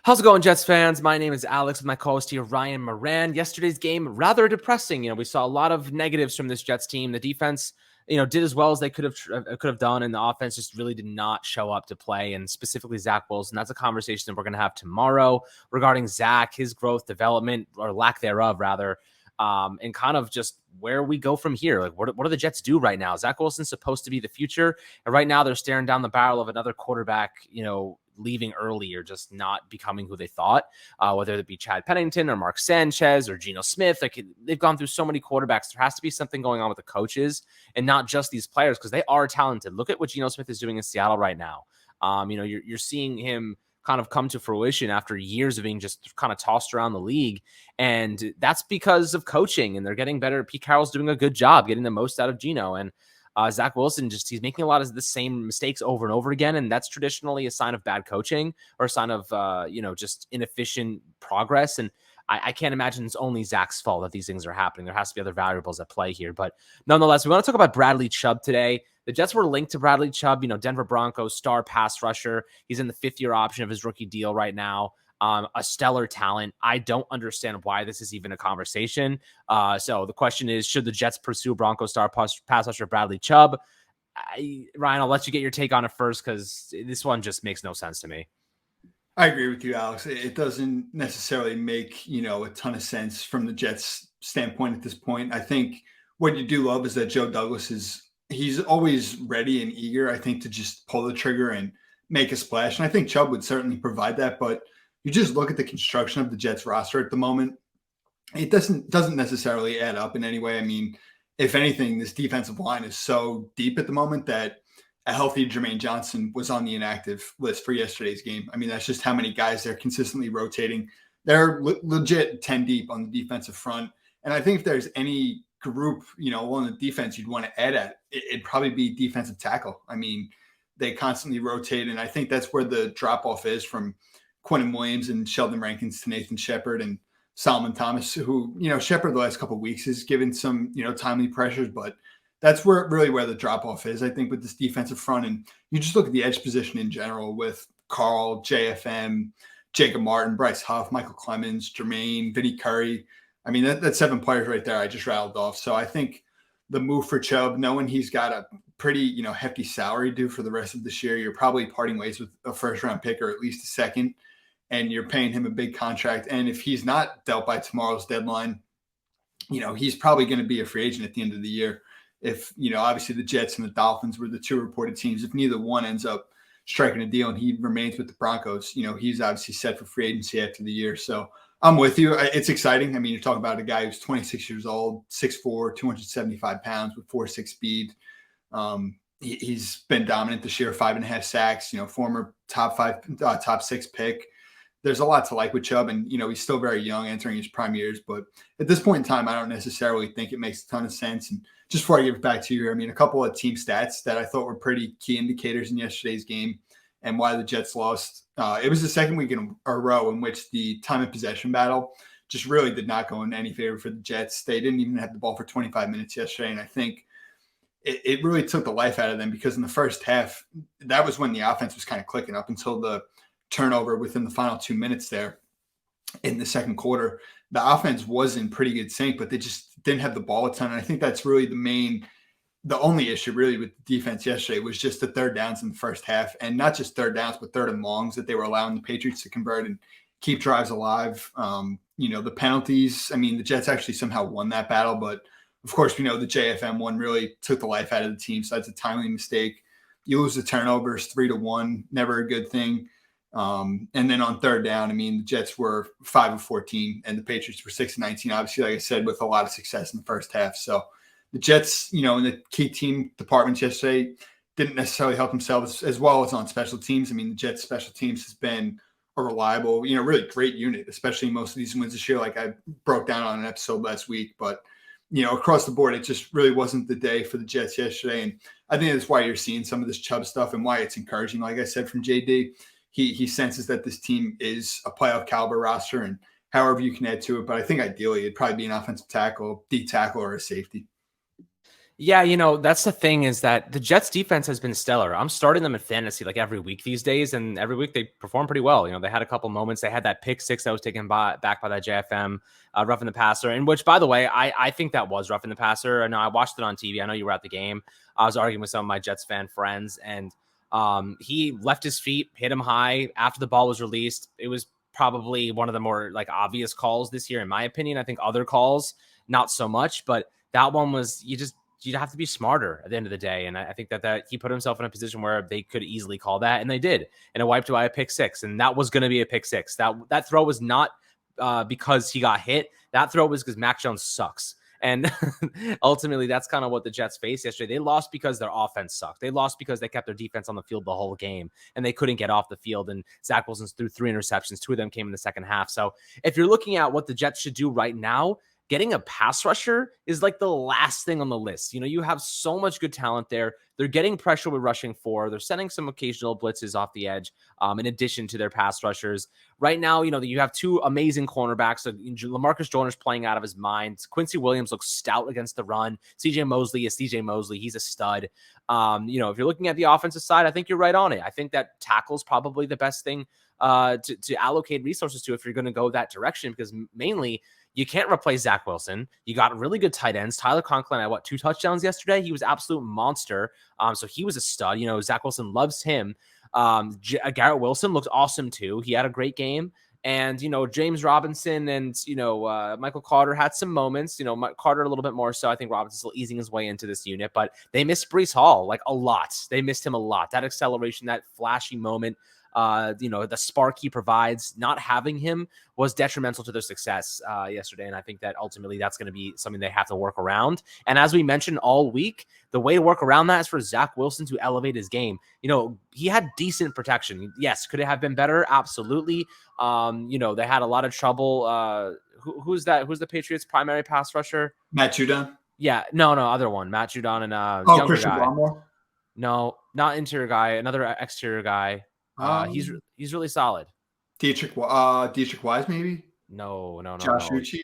How's it going, Jets fans? My name is Alex with my co-host here, Ryan Moran. Yesterday's game, rather depressing. We saw a lot of negatives from this Jets team. The defense, did as well as they could have done, and the offense just really did not show up to play, and specifically Zach Wilson. That's a conversation that we're going to have tomorrow regarding Zach, his growth, development, or lack thereof, rather, and kind of just where we go from here. Like, what do the Jets do right now? Zach Wilson's supposed to be the future, and right now they're staring down the barrel of another quarterback, leaving early or just not becoming who they thought, whether it be Chad Pennington or Mark Sanchez or Geno Smith. Like, they've gone through so many quarterbacks. There has to be something going on with the coaches and not just these players, because they are talented. Look at what Geno Smith is doing in Seattle right now. You're seeing him kind of come to fruition after years of being just kind of tossed around the league. And that's because of coaching, and they're getting better. Pete Carroll's doing a good job getting the most out of Geno. And Zach Wilson, he's making a lot of the same mistakes over and over again. And that's traditionally a sign of bad coaching or a sign of, just inefficient progress. And I can't imagine it's only Zach's fault that these things are happening. There has to be other variables at play here. But nonetheless, we want to talk about Bradley Chubb today. The Jets were linked to Bradley Chubb, Denver Broncos star pass rusher. He's in the fifth-year option of his rookie deal right now. A stellar talent. I don't understand why this is even a conversation. So the question is, should the Jets pursue Broncos star pass rusher Bradley Chubb? Ryan, I'll let you get your take on it first, because this one just makes no sense to me. I agree with you, Alex. It doesn't necessarily make, a ton of sense from the Jets' standpoint at this point. I think what you do love is that Joe Douglas he's always ready and eager, I think, to just pull the trigger and make a splash. And I think Chubb would certainly provide that. But you just look at the construction of the Jets roster at the moment, it doesn't necessarily add up in any way. I mean, if anything, this defensive line is so deep at the moment that a healthy Jermaine Johnson was on the inactive list for yesterday's game. I mean, that's just how many guys they're consistently rotating. They're legit 10 deep on the defensive front. And I think if there's any group, on the defense you'd want to add at, it'd probably be defensive tackle. I mean, they constantly rotate, and I think that's where the drop-off is from Quinnen Williams and Sheldon Rankins to Nathan Shepard and Solomon Thomas, who, Shepard the last couple of weeks has given some, timely pressures, but that's where the drop-off is, I think, with this defensive front. And you just look at the edge position in general with Carl, JFM, Jacob Martin, Bryce Huff, Michael Clemens, Jermaine, Vinny Curry. I mean, that's 7 players right there I just rattled off. So I think the move for Chubb, knowing he's got a pretty, hefty salary due for the rest of this year, you're probably parting ways with a first-round pick or at least a second, and you're paying him a big contract. And if he's not dealt by tomorrow's deadline, he's probably going to be a free agent at the end of the year. If, obviously the Jets and the Dolphins were the 2 reported teams. If neither one ends up striking a deal and he remains with the Broncos, he's obviously set for free agency after the year. So I'm with you. It's exciting. I mean, you're talking about a guy who's 26 years old, 6'4", 275 pounds with 4.6 speed. He's been dominant this year, 5.5 sacks, former top 6 pick. There's a lot to like with Chubb, and, he's still very young, entering his prime years. But at this point in time, I don't necessarily think it makes a ton of sense. And just before I give it back to you, I mean, a couple of team stats that I thought were pretty key indicators in yesterday's game and why the Jets lost. It was the second week in a row in which the time of possession battle just really did not go in any favor for the Jets. They didn't even have the ball for 25 minutes yesterday, and I think it really took the life out of them, because in the first half, that was when the offense was kind of clicking up until the turnover within the final 2 minutes there in the second quarter. The offense was in pretty good sync, but they just didn't have the ball a ton. And I think that's really the only issue really with the defense yesterday was just the third downs in the first half, and not just third downs, but third and longs that they were allowing the Patriots to convert and keep drives alive. The penalties, I mean, the Jets actually somehow won that battle, but of course, we know the JFM one really took the life out of the team. So that's a timely mistake. You lose the turnovers 3-1, never a good thing. And then on third down, I mean, the Jets were 5 of 14 and the Patriots were 6 of 19, obviously, like I said, with a lot of success in the first half. So the Jets, in the key team departments yesterday didn't necessarily help themselves as well as on special teams. I mean, the Jets special teams has been a reliable, really great unit, especially most of these wins this year, like I broke down on an episode last week. But, across the board, it just really wasn't the day for the Jets yesterday. And I think that's why you're seeing some of this Chubb stuff and why it's encouraging. Like I said, from JD, he senses that this team is a playoff caliber roster, and however you can add to it. But I think ideally it'd probably be an offensive tackle, D tackle, or a safety. Yeah, that's the thing is that the Jets defense has been stellar. I'm starting them in fantasy like every week these days, and every week they perform pretty well. They had a couple moments. They had that pick six that was taken back by that JFM roughing the passer, and which, by the way, I think that was roughing the passer. I know I watched it on TV. I know you were at the game. I was arguing with some of my Jets fan friends, and he left his feet, hit him high after the ball was released. It was probably one of the more like obvious calls this year, in my opinion. I think other calls, not so much, but that one was you'd have to be smarter at the end of the day. And I think that he put himself in a position where they could easily call that, and they did. And it wiped away a pick six. And that was going to be a pick six. That throw was not because he got hit. That throw was because Mac Jones sucks. And ultimately, that's kind of what the Jets faced yesterday. They lost because their offense sucked. They lost because they kept their defense on the field the whole game, and they couldn't get off the field. And Zach Wilson threw 3 interceptions. 2 of them came in the second half. So if you're looking at what the Jets should do right now, getting a pass rusher is like the last thing on the list. You have so much good talent there. They're getting pressure with rushing 4. They're sending some occasional blitzes off the edge in addition to their pass rushers. Right now, you have 2 amazing cornerbacks. So LaMarcus Joyner's playing out of his mind. Quincy Williams looks stout against the run. CJ Mosley is CJ Mosley. He's a stud. If you're looking at the offensive side, I think you're right on it. I think that tackle's probably the best thing to allocate resources to if you're going to go that direction, because mainly you can't replace Zach Wilson. You got really good tight ends. Tyler Conklin had 2 touchdowns yesterday. He was absolute monster. So he was a stud. Zach Wilson loves him. Garrett Wilson looked awesome too. He had a great game. And, James Robinson and, Michael Carter had some moments, Carter a little bit more so. I think Robinson's still easing his way into this unit, but they missed Breece Hall like a lot. They missed him a lot. That acceleration, that flashy moment, the spark he provides, not having him was detrimental to their success yesterday. And I think that ultimately that's going to be something they have to work around. And as we mentioned all week, the way to work around that is for Zach Wilson to elevate his game. He had decent protection. Yes. Could it have been better? Absolutely. They had a lot of trouble. Who's that? Who's the Patriots' primary pass rusher? Matt Judon? Yeah. No, other one. Matt Judon and younger Christian guy. Barmore? No, not interior guy. Another exterior guy. He's really solid. Dietrich Wise, maybe? No. Josh Uche?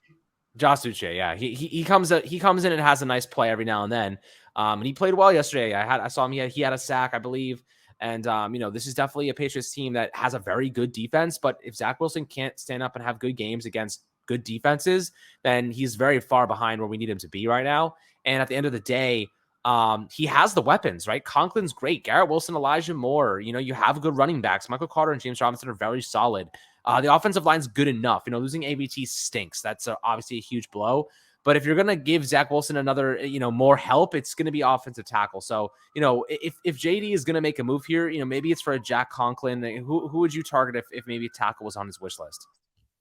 Josh Uche, yeah. He comes in and has a nice play every now and then. And he played well yesterday. I saw him. He had a sack, I believe. And this is definitely a Patriots team that has a very good defense. But if Zach Wilson can't stand up and have good games against good defenses, then he's very far behind where we need him to be right now. And at the end of the day, he has the weapons, right? Conklin's great. Garrett Wilson, Elijah Moore. You have good running backs. Michael Carter and James Robinson are very solid. The offensive line's good enough. Losing ABT stinks. That's obviously a huge blow. But if you're going to give Zach Wilson another, more help, it's going to be offensive tackle. So, if JD is going to make a move here, maybe it's for a Jack Conklin. Who would you target if maybe tackle was on his wish list?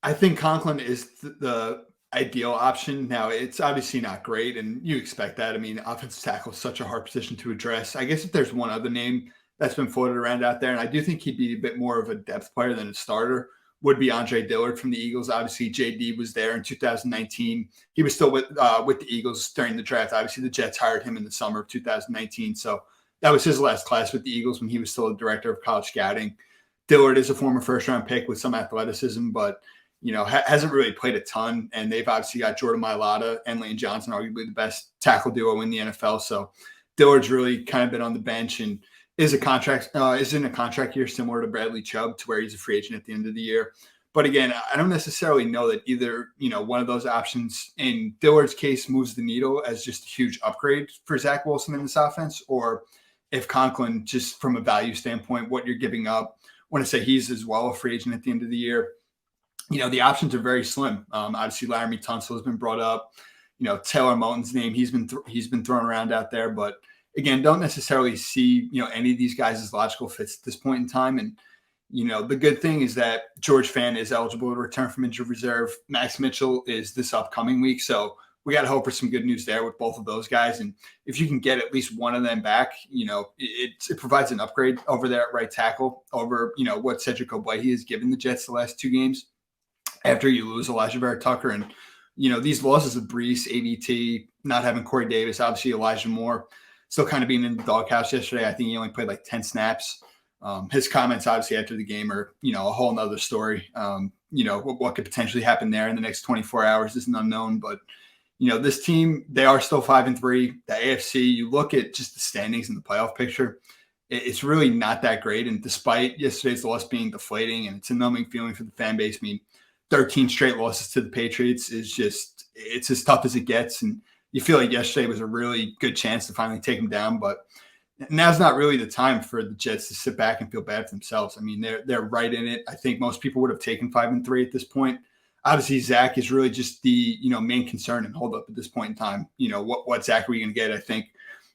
I think Conklin is the ideal option. Now, it's obviously not great, and you expect that. I mean, offensive tackle is such a hard position to address. I guess if there's one other name that's been floated around out there, and I do think he'd be a bit more of a depth player than a starter, would be Andre Dillard from the Eagles. Obviously, JD was there in 2019. He was still with the Eagles during the draft. Obviously, the Jets hired him in the summer of 2019. So that was his last class with the Eagles when he was still a director of college scouting. Dillard is a former first-round pick with some athleticism, but hasn't really played a ton. And they've obviously got Jordan Mailata and Lane Johnson, arguably the best tackle duo in the NFL. So Dillard's really kind of been on the bench and is in a contract year similar to Bradley Chubb, to where he's a free agent at the end of the year. But again, I don't necessarily know that either, one of those options in Dillard's case moves the needle as just a huge upgrade for Zach Wilson in this offense, or if Conklin, just from a value standpoint, what you're giving up. I want to say he's as well a free agent at the end of the year. The options are very slim. Obviously, Laramie Tunsil has been brought up. Taylor Moton's name, he's been thrown around out there. But again, don't necessarily see, any of these guys as logical fits at this point in time. And, the good thing is that George Fant is eligible to return from injured reserve. Max Mitchell is this upcoming week. So we got to hope for some good news there with both of those guys. And if you can get at least one of them back, it provides an upgrade over there at right tackle over, what Cedric Ogbuehi has given the Jets the last 2 games. After you lose Elijah Vera Tucker and, these losses of Breece, ABT, not having Corey Davis, obviously Elijah Moore still kind of being in the doghouse yesterday. I think he only played like 10 snaps. His comments obviously after the game are, a whole nother story. What could potentially happen there in the next 24 hours is an unknown, but This team, they are still 5-3. The AFC, you look at just the standings in the playoff picture, it's really not that great. And despite yesterday's loss being deflating, and it's a numbing feeling for the fan base, I mean, 13 straight losses to the Patriots is just, it's as tough as it gets. And you feel like yesterday was a really good chance to finally take them down. But now's not really the time for the Jets to sit back and feel bad for themselves. I mean, they're right in it. I think most people would have taken 5-3 at this point. Obviously, Zach is really just the main concern and hold up at this point in time. What Zach are we going to get? I think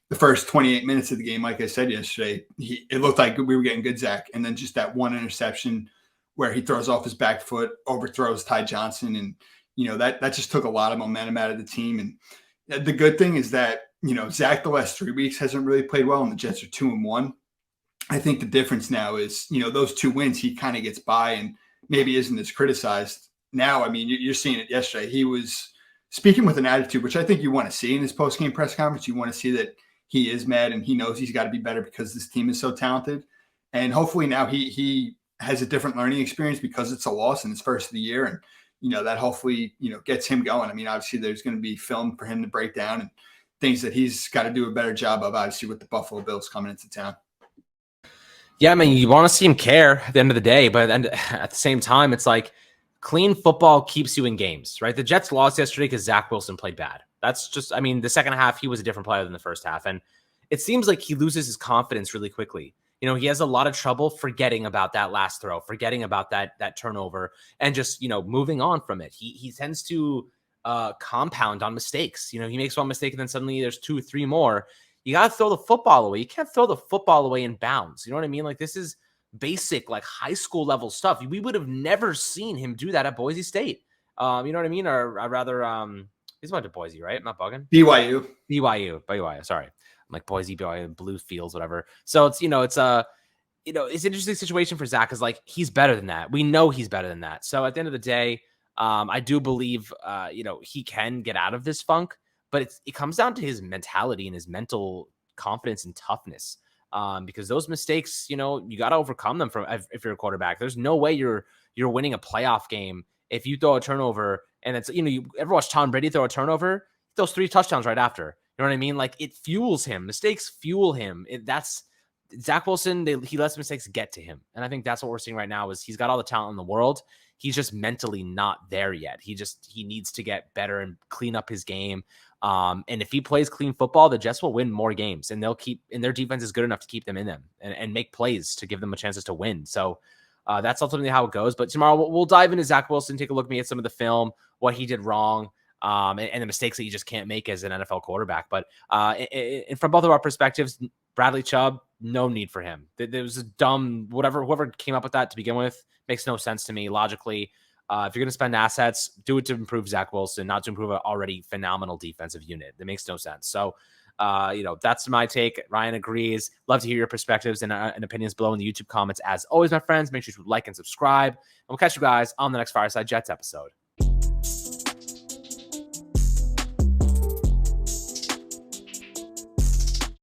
the first 28 minutes of the game, like I said yesterday, it looked like we were getting good Zach, and then just that one interception where he throws off his back foot, overthrows Ty Johnson, and that just took a lot of momentum out of the team. And the good thing is that Zach the last 3 weeks hasn't really played well, and the Jets are 2-1. I think the difference now is those 2 wins he kind of gets by and maybe isn't as criticized. Now, I mean, you're seeing it yesterday. He was speaking with an attitude, which I think you want to see in his post-game press conference. You want to see that he is mad and he knows he's got to be better because this team is so talented. And hopefully now he has a different learning experience because it's a loss in his first of the year. And, that hopefully, gets him going. I mean, obviously there's going to be film for him to break down and things that he's got to do a better job of, obviously, with the Buffalo Bills coming into town. Yeah, I mean, you want to see him care at the end of the day, but at the same time, it's like, clean football keeps you in games, right? The Jets lost yesterday because Zach Wilson played bad. That's just, I mean, the second half, he was a different player than the first half. And it seems like he loses his confidence really quickly. He has a lot of trouble forgetting about that last throw, forgetting about that turnover, and just, moving on from it. He tends to compound on mistakes. He makes one mistake and then suddenly there's 2 or 3 more. You got to throw the football away. You can't throw the football away in bounds. You know what I mean? Like, this is basic, like, high school level stuff. We would have never seen him do that at Boise State. You know what I mean? Or rather, he's went to Boise, right? I'm not bugging. BYU. Sorry. I'm like Boise, BYU, Blue Fields, whatever. So it's, it's an interesting situation for Zach, because like, he's better than that. We know he's better than that. So at the end of the day, I do believe, he can get out of this funk, but it comes down to his mentality and his mental confidence and toughness. Because those mistakes, you got to overcome them if you're a quarterback. There's no way you're winning a playoff game if you throw a turnover and it's, you ever watch Tom Brady throw a turnover? He throws 3 touchdowns right after. You know what I mean? Like, it fuels him. Mistakes fuel him. That's Zach Wilson. He lets mistakes get to him. And I think that's what we're seeing right now is he's got all the talent in the world. He's just mentally not there yet. He needs to get better and clean up his game. And if he plays clean football, the Jets will win more games, and their defense is good enough to keep them in them and make plays to give them a chances to win. So that's ultimately how it goes. But tomorrow we'll dive into Zach Wilson, take a look at some of the film, what he did wrong, and the mistakes that you just can't make as an NFL quarterback. But and from both of our perspectives, Bradley Chubb, no need for him. There was a dumb, whoever came up with that to begin with, makes no sense to me logically. If you're going to spend assets, do it to improve Zach Wilson, not to improve an already phenomenal defensive unit. That makes no sense. So, that's my take. Ryan agrees. Love to hear your perspectives and opinions below in the YouTube comments. As always, my friends, make sure to like and subscribe. And we'll catch you guys on the next Fireside Jets episode.